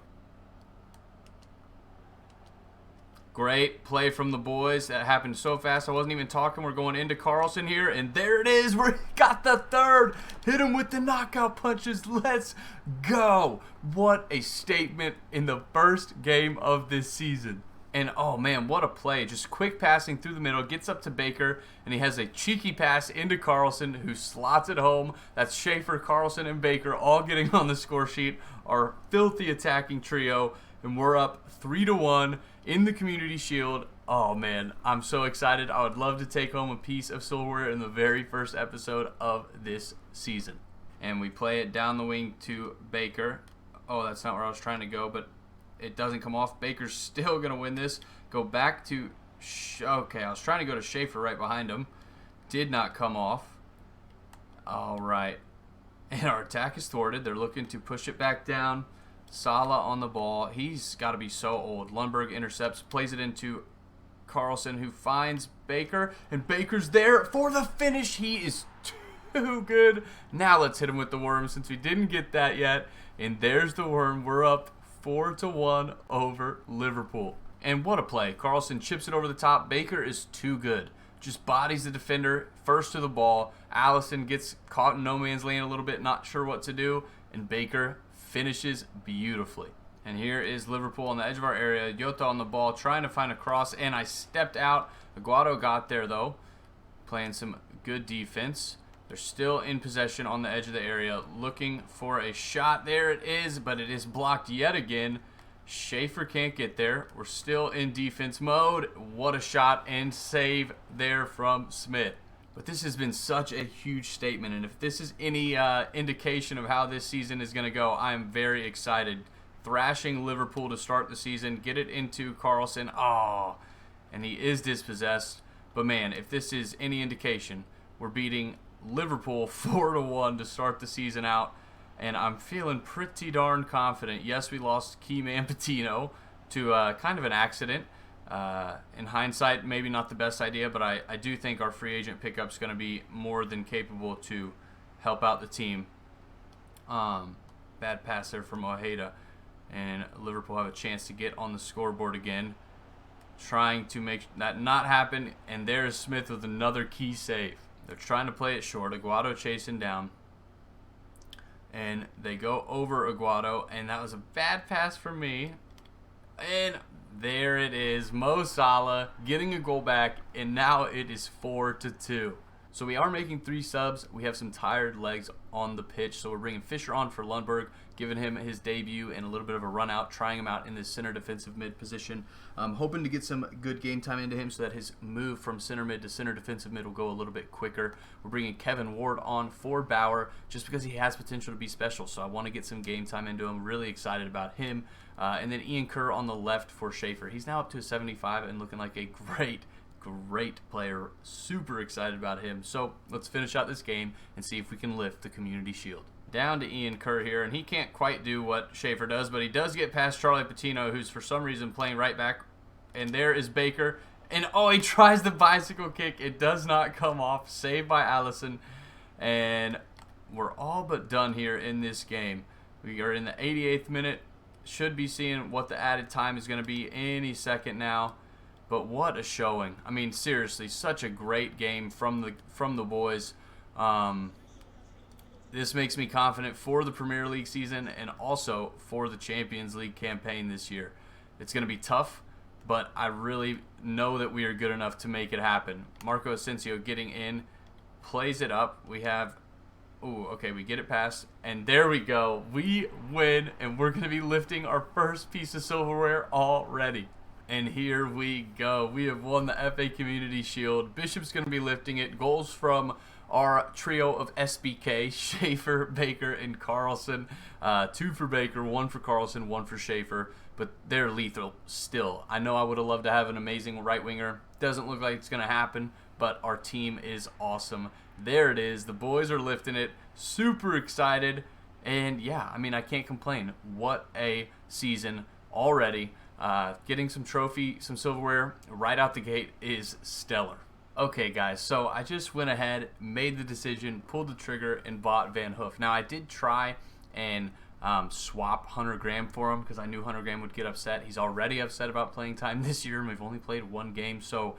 Speaker 1: Great play from the boys. That happened so fast I wasn't even talking. We're going into Carlson here, and there it is. We got the third. Hit him with the knockout punches. Let's go. What a statement in the first game of this season. And, oh, man, what a play. Just quick passing through the middle. Gets up to Baker, and he has a cheeky pass into Carlson, who slots it home. That's Schaefer, Carlson, and Baker all getting on the score sheet. Our filthy attacking trio. And we're up 3-1 in the Community Shield. Oh, man, I'm so excited. I would love to take home a piece of silverware in the very first episode of this season. And we play it down the wing to Baker. Oh, that's not where I was trying to go, but it doesn't come off. Baker's still going to win this. Go back to... Okay, I was trying to go to Schaefer right behind him. Did not come off. All right. And our attack is thwarted. They're looking to push it back down. Salah on the ball. He's got to be so old. Lundberg intercepts, plays it into Carlson, who finds Baker. And Baker's there for the finish. He is too good. Now let's hit him with the worm since we didn't get that yet. And there's the worm. We're up 4-1 over Liverpool. And what a play. Carlson chips it over the top. Baker is too good. just bodies the defender, first to the ball. Allison gets caught in no man's land a little bit, not sure what to do, and Baker finishes beautifully. And here is Liverpool on the edge of our area. Jota on the ball, trying to find a cross, and I stepped out. Aguado got there, though, playing some good defense. They're still in possession on the edge of the area, looking for a shot. There it is, but it is blocked yet again. Schaefer can't get there. We're still in defense mode. What a shot and save there from Smith. But this has been such a huge statement, and if this is any indication of how this season is going to go, I'm very excited. Thrashing Liverpool to start the season, get it into Carlson. Oh, and he is dispossessed. But man, if this is any indication, we're beating Liverpool 4-1 to start the season out. And I'm feeling pretty darn confident. Yes, we lost key man Patino to kind of an accident. In hindsight, maybe not the best idea, but I do think our free agent pickup is going to be more than capable to help out the team. Bad pass there from Ojeda. And Liverpool have a chance to get on the scoreboard again. Trying to make that not happen. And there's Smith with another key save. They're trying to play it short. Aguado chasing down. And they go over Aguado. And that was a bad pass for me. And there it is. Mo Salah getting a goal back. And now it is 4-2. So we are making 3 subs. We have some tired legs on the pitch. So we're bringing Fisher on for Lundberg, giving him his debut and a little bit of a run out, trying him out in the center defensive mid position. Hoping to get some good game time into him so that his move from center mid to center defensive mid will go a little bit quicker. We're bringing Kevin Ward on for Bauer just because he has potential to be special. So I want to get some game time into him. Really excited about him. And then Ian Kerr on the left for Schaefer. He's now up to a 75 and looking like a great player. Super excited about him. So let's finish out this game and see if we can lift the Community Shield. Down to Ian Kerr here, and he can't quite do what Schaefer does, but he does get past Charlie Patino, who's for some reason playing right back. And there is Baker. And oh, he tries the bicycle kick. It does not come off. Saved by Allison. And we're all but done here in this game. We are in the 88th minute. Should be seeing what the added time is going to be any second now. But what a showing. I mean, seriously, such a great game from the boys. This makes me confident for the Premier League season and also for the Champions League campaign this year. It's going to be tough, but I really know that we are good enough to make it happen. Marco Asensio getting in, plays it up. We have, okay, we get it past, and there we go. We win, and we're going to be lifting our first piece of silverware already. And here we go. We have won the FA Community Shield. Bishop's going to be lifting it. Goals from our trio of SBK, Schaefer, Baker, and Carlson. 2 for Baker, 1 for Carlson, 1 for Schaefer. But they're lethal still. I know I would have loved to have an amazing right winger. Doesn't look like it's going to happen, but our team is awesome. There it is. The boys are lifting it. Super excited. And yeah, I mean, I can't complain. What a season already. Getting some silverware right out the gate is stellar. Okay, guys, so I just went ahead, made the decision, pulled the trigger, and bought Van Hoof. Now, I did try and swap Hunter Graham for him because I knew Hunter Graham would get upset. He's already upset about playing time this year, and we've only played 1 game, so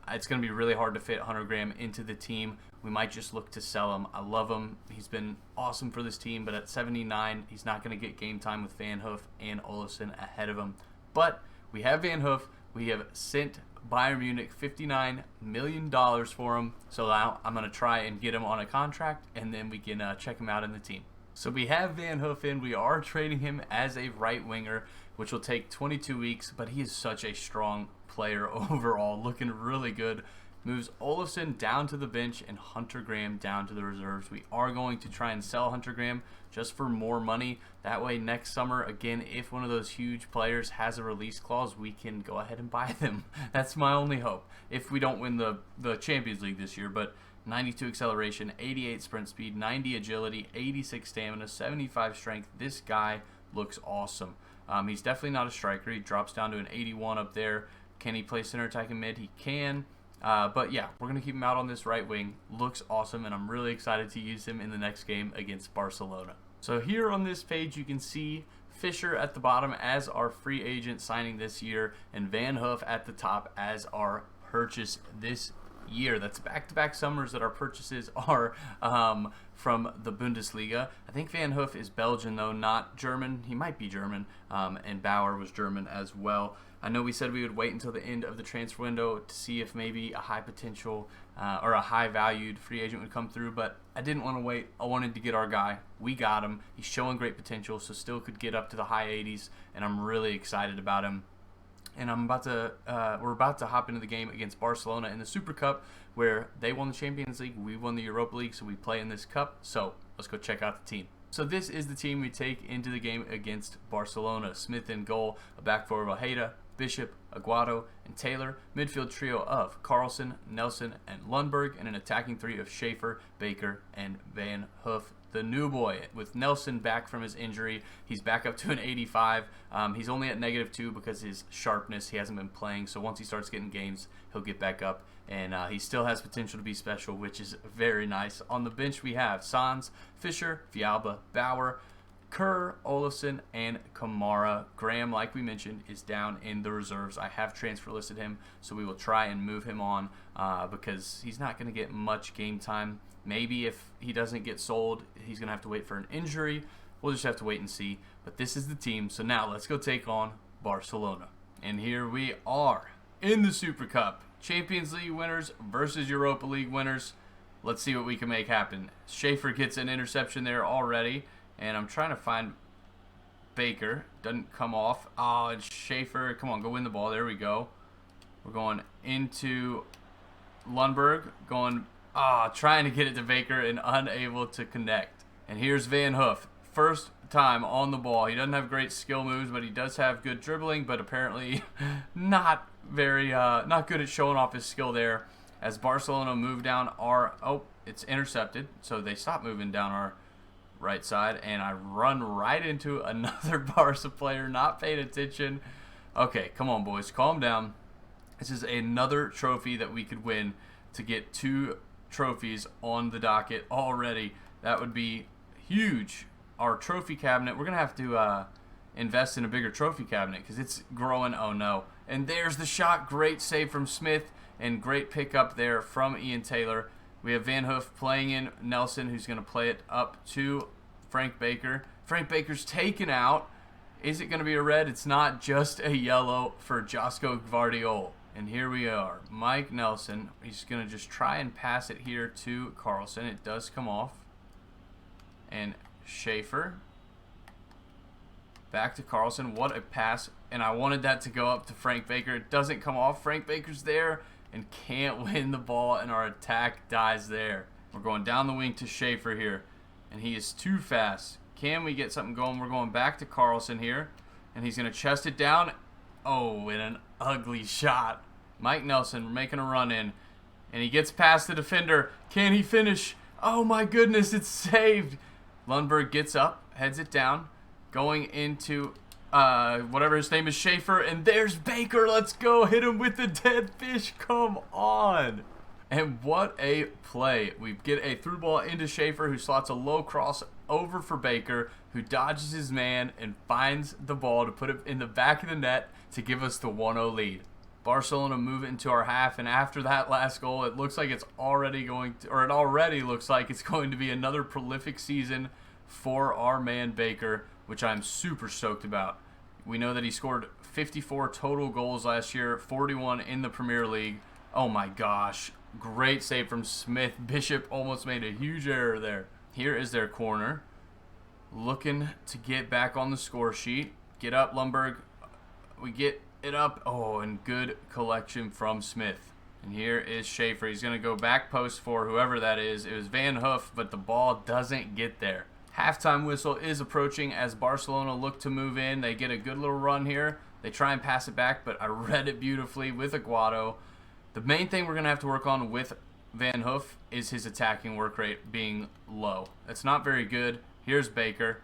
Speaker 1: it's going to be really hard to fit Hunter Graham into the team. We might just look to sell him. I love him. He's been awesome for this team, but at 79, he's not going to get game time with Van Hoof and Olsen ahead of him. But we have Van Hoof. We have sent Bayern Munich $59 million for him. So now I'm going to try and get him on a contract, and then we can check him out in the team. So we have Van Hoof in. We are trading him as a right winger, which will take 22 weeks, but he is such a strong player overall, looking really good. Moves Olsen down to the bench and Hunter Graham down to the reserves. We are going to try and sell Hunter Graham just for more money. That way next summer, again, if one of those huge players has a release clause, we can go ahead and buy them. That's my only hope. If we don't win the Champions League this year, but 92 acceleration, 88 sprint speed, 90 agility, 86 stamina, 75 strength. This guy looks awesome. He's definitely not a striker. He drops down to an 81 up there. Can he play center attacking mid? He can. But yeah, we're going to keep him out on this right wing. Looks awesome, and I'm really excited to use him in the next game against Barcelona. So here on this page, you can see Fisher at the bottom as our free agent signing this year, and Van Hoof at the top as our purchase this year. That's back-to-back summers that our purchases are from the Bundesliga. I think Van Hoof is Belgian, though, not German. He might be German, and Bauer was German as well. I know we said we would wait until the end of the transfer window to see if maybe a high potential or a high valued free agent would come through, but I didn't want to wait. I wanted to get our guy. We got him. He's showing great potential, so still could get up to the high 80s, and I'm really excited about him. And we're about to hop into the game against Barcelona in the Super Cup, where they won the Champions League, we won the Europa League, so we play in this cup. So let's go check out the team. So this is the team we take into the game against Barcelona. Smith in goal, a back four of Ojeda, Bishop, Aguado, and Taylor. Midfield trio of Carlson, Nelson, and Lundberg, and an attacking three of Schaefer, Baker, and Van Hoof, the new boy. With Nelson back from his injury, he's back up to an 85. He's only at -2 because his sharpness, he hasn't been playing, so once he starts getting games, he'll get back up, and he still has potential to be special, which is very nice. On the bench, we have Sans, Fischer, Vialba, Bauer, Kerr, Olafsson, and Kamara. Graham, like we mentioned, is down in the reserves. I have transfer listed him, so we will try and move him on because he's not going to get much game time. Maybe if he doesn't get sold, he's going to have to wait for an injury. We'll just have to wait and see. But this is the team. So now let's go take on Barcelona. And here we are in the Super Cup. Champions League winners versus Europa League winners. Let's see what we can make happen. Schaefer gets an interception there already. And I'm trying to find Baker. Doesn't come off. Oh, it's Schaefer. Come on, go win the ball. There we go. We're going into Lundberg. Trying to get it to Baker and unable to connect. And here's Van Hoof. First time on the ball. He doesn't have great skill moves, but he does have good dribbling, but apparently not good at showing off his skill there. As Barcelona move down it's intercepted. So they stop moving down our right side, and I run right into another Barca player, not paying attention. Okay, come on, boys. Calm down. This is another trophy that we could win to get 2 trophies on the docket already. That would be huge. Our trophy cabinet, we're going to have to invest in a bigger trophy cabinet because it's growing. Oh, no. And there's the shot. Great save from Smith and great pickup there from Ian Taylor. We have Van Hoof playing in Nelson, who's going to play it up to Frank Baker. Frank Baker's taken out. Is it going to be a red? It's not, just a yellow for Josko Gvardiol. And here we are. Mike Nelson. He's going to just try and pass it here to Carlson. It does come off. And Schaefer. Back to Carlson. What a pass. And I wanted that to go up to Frank Baker. It doesn't come off. Frank Baker's there and can't win the ball, and our attack dies there. We're going down the wing to Schaefer here, and he is too fast. Can we get something going? We're going back to Carlson here, and he's going to chest it down. Oh, and an ugly shot. Mike Nelson making a run in, and he gets past the defender. Can he finish? Oh my goodness, it's saved. Lundberg gets up, heads it down, going into whatever his name is, Schaefer, and there's Baker. Let's go. Hit him with the dead fish. Come on. And what a play. We get a through ball into Schaefer, who slots a low cross over for Baker, who dodges his man and finds the ball to put it in the back of the net to give us the 1-0 lead. Barcelona move into our half, and after that last goal, it looks like it already looks like it's going to be another prolific season for our man Baker, which I'm super stoked about. We know that he scored 54 total goals last year, 41 in the Premier League. Oh my gosh. Great save from Smith. Bishop almost made a huge error there. Here is their corner. Looking to get back on the score sheet. Get up, Lundberg. We get it up. Oh, and good collection from Smith. And here is Schaefer. He's going to go back post for whoever that is. It was Van Hoof, but the ball doesn't get there. Halftime whistle is approaching as Barcelona look to move in. They get a good little run here. They try and pass it back, but I read it beautifully with Aguado. The main thing we're going to have to work on with Van Hoof is his attacking work rate being low. That's not very good. Here's Baker.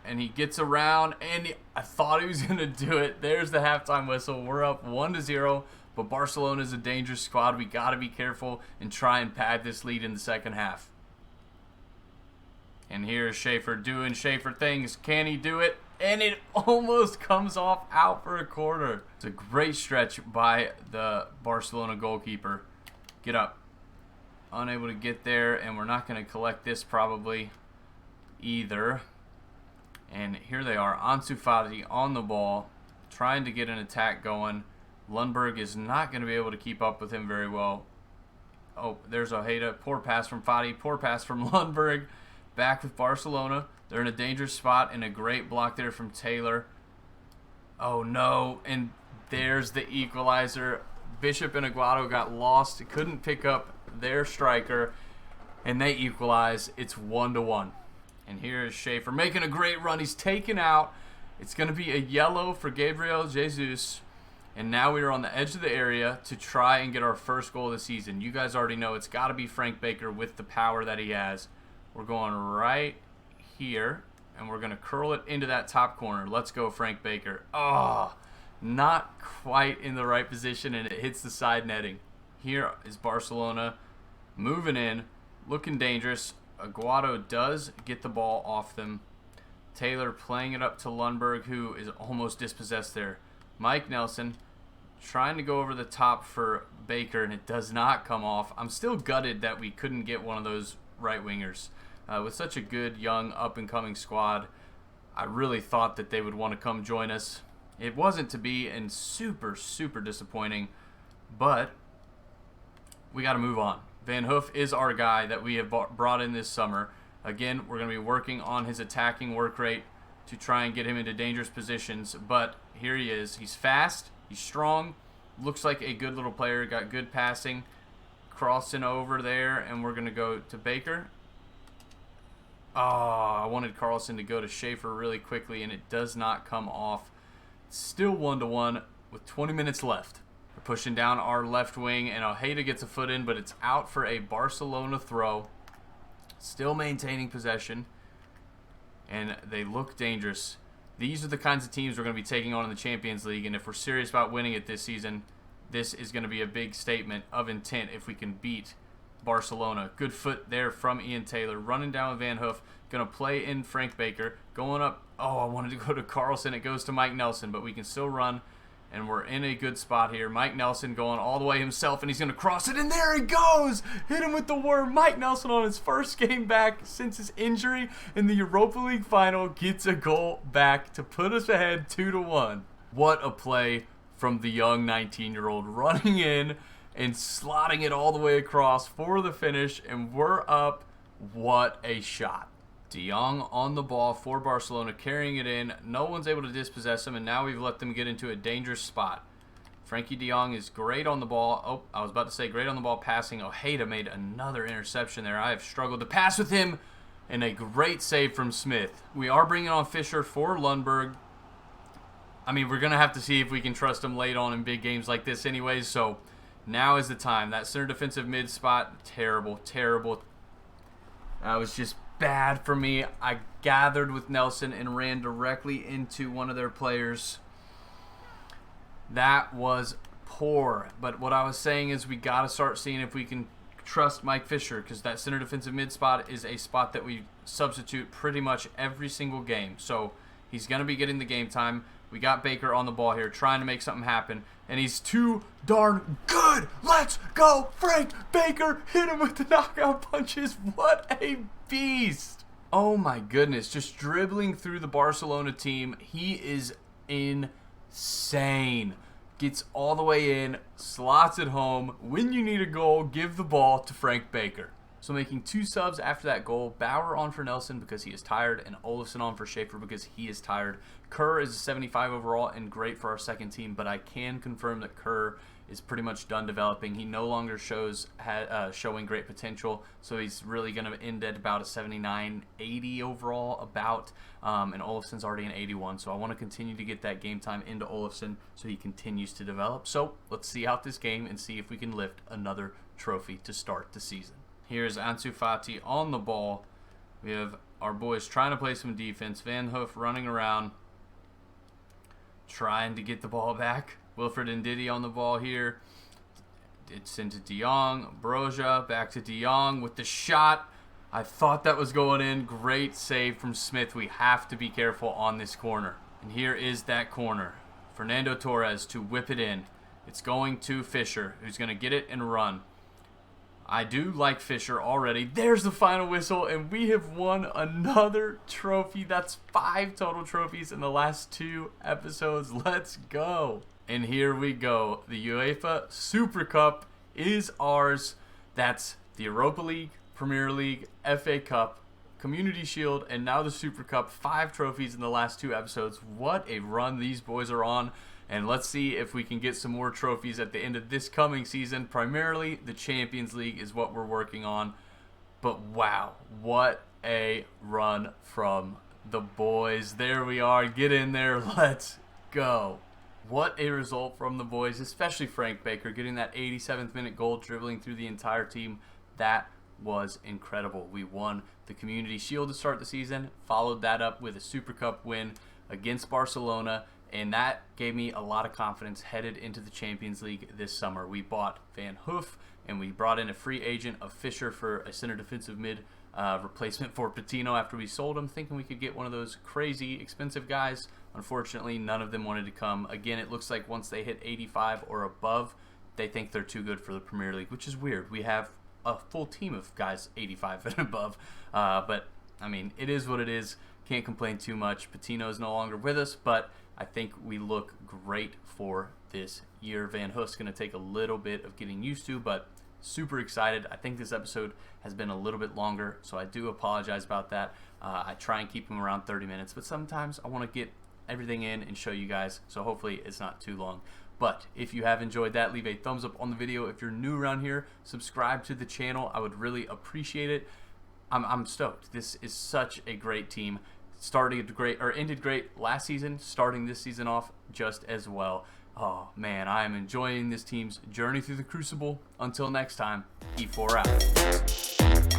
Speaker 1: And he gets around, and I thought he was going to do it. There's the halftime whistle. We're up 1-0, but Barcelona is a dangerous squad. We got to be careful and try and pad this lead in the second half. And here's Schaefer doing Schaefer things. Can he do it? And it almost comes off out for a corner. It's a great stretch by the Barcelona goalkeeper. Get up. Unable to get there, and we're not going to collect this probably either. And here they are. Ansu Fati on the ball, trying to get an attack going. Lundberg is not going to be able to keep up with him very well. Oh, there's Ojeda. Poor pass from Fati. Poor pass from Lundberg. Back with Barcelona. They're in a dangerous spot, and a great block there from Taylor. Oh, no. And there's the equalizer. Bishop and Aguado got lost. Couldn't pick up their striker, and they equalize. It's 1-1. And here is Schaefer making a great run. He's taken out. It's going to be a yellow for Gabriel Jesus. And now we are on the edge of the area to try and get our first goal of the season. You guys already know it's got to be Frank Baker with the power that he has. We're going right here, and we're going to curl it into that top corner. Let's go, Frank Baker. Oh, not quite in the right position, and it hits the side netting. Here is Barcelona moving in, looking dangerous. Aguado does get the ball off them. Taylor playing it up to Lundberg, who is almost dispossessed there. Mike Nelson trying to go over the top for Baker, and it does not come off. I'm still gutted that we couldn't get one of those right wingers. With such a good, young, up-and-coming squad, I really thought that they would want to come join us. It wasn't to be, and super, super disappointing, but we got to move on. Van Hoof is our guy that we have brought in this summer. Again, we're going to be working on his attacking work rate to try and get him into dangerous positions, but here he is. He's fast, he's strong, looks like a good little player, got good passing, crossing over there, and we're going to go to Baker. Oh, I wanted Carlson to go to Schaefer really quickly, and it does not come off. Still 1-1 with 20 minutes left. We're pushing down our left wing, and Ojeda gets a foot in, but it's out for a Barcelona throw. Still maintaining possession, and they look dangerous. These are the kinds of teams we're going to be taking on in the Champions League, and if we're serious about winning it this season, this is going to be a big statement of intent if we can beat Barcelona. Good foot there from Ian Taylor. Running down with Van Hoof. Going to play in Frank Baker. Going up. Oh, I wanted to go to Carlson. It goes to Mike Nelson, but we can still run, and we're in a good spot here. Mike Nelson going all the way himself, and he's going to cross it, and there he goes! Hit him with the worm. Mike Nelson on his first game back since his injury in the Europa League final gets a goal back to put us ahead 2-1. What a play from the young 19-year-old running in and slotting it all the way across for the finish, and we're up. What a shot. De Jong on the ball for Barcelona, carrying it in. No one's able to dispossess him, and now we've let them get into a dangerous spot. Frankie De Jong is great on the ball. Oh, I was about to say great on the ball passing. Ojeda made another interception there. I have struggled to pass with him, and a great save from Smith. We are bringing on Fischer for Lundberg. I mean, we're going to have to see if we can trust him late on in big games like this anyways, so now is the time. That center defensive mid spot, terrible, terrible. That was just bad for me. I gathered with Nelson and ran directly into one of their players. That was poor. But what I was saying is we got to start seeing if we can trust Mike Fischer, because that center defensive mid spot is a spot that we substitute pretty much every single game. So he's going to be getting the game time. We got Baker on the ball here trying to make something happen, and he's too darn good. Let's go, Frank Baker. Hit him with the knockout punches. What a beast. Oh my goodness, just dribbling through the Barcelona team. He is insane. Gets all the way in, slots it home. When you need a goal, give the ball to Frank Baker. So making two subs after that goal. Bauer on for Nelson because he is tired, and Olofsson on for Schaefer because he is tired. Kerr is a 75 overall and great for our second team, but I can confirm that Kerr is pretty much done developing. He no longer showing great potential, so he's really going to end at about a 79, 80 overall about, and Olofsson's already an 81, so I want to continue to get that game time into Olofsson so he continues to develop. So let's see out this game and see if we can lift another trophy to start the season. Here's Ansu Fati on the ball. We have our boys trying to play some defense. Van Hoof running around, trying to get the ball back. Wilfred Ndidi on the ball here. It's into De Jong. Broja back to De Jong with the shot. I thought that was going in. Great save from Smith. We have to be careful on this corner. And here is that corner. Fernando Torres to whip it in. It's going to Fisher, who's going to get it and run. I do like Fisher already. There's the final whistle, and we have won another trophy. That's 5 total trophies in the last 2 episodes. Let's go. And here we go. The UEFA Super Cup is ours. That's the Europa League, Premier League, FA Cup, Community Shield, and now the Super Cup. 5 trophies in the last 2 episodes. What a run these boys are on. And let's see if we can get some more trophies at the end of this coming season. Primarily, the Champions League is what we're working on. But wow, what a run from the boys. There we are. Get in there. Let's go. What a result from the boys, especially Frank Baker, getting that 87th minute goal, dribbling through the entire team. That was incredible. We won the Community Shield to start the season, followed that up with a Super Cup win against Barcelona, and that gave me a lot of confidence headed into the Champions League this summer. We bought Van Hoof, and we brought in a free agent of Fisher for a center defensive mid replacement for Patino after we sold him, thinking we could get one of those crazy expensive guys. Unfortunately, none of them wanted to come. Again, it looks like once they hit 85 or above, they think they're too good for the Premier League, which is weird. We have a full team of guys 85 and above, but I mean, it is what it is. Can't complain too much. Patino is no longer with us, but I think we look great for this year. Van Hoof's going to take a little bit of getting used to, but super excited. I think this episode has been a little bit longer, so I do apologize about that. I try and keep them around 30 minutes, but sometimes I want to get everything in and show you guys, so hopefully it's not too long. But if you have enjoyed that, leave a thumbs up on the video. If you're new around here, subscribe to the channel. I would really appreciate it. I'm stoked. This is such a great team. Ended great last season, starting this season off just as well. Oh man, I am enjoying this team's journey through the Crucible. Until next time, Efour out.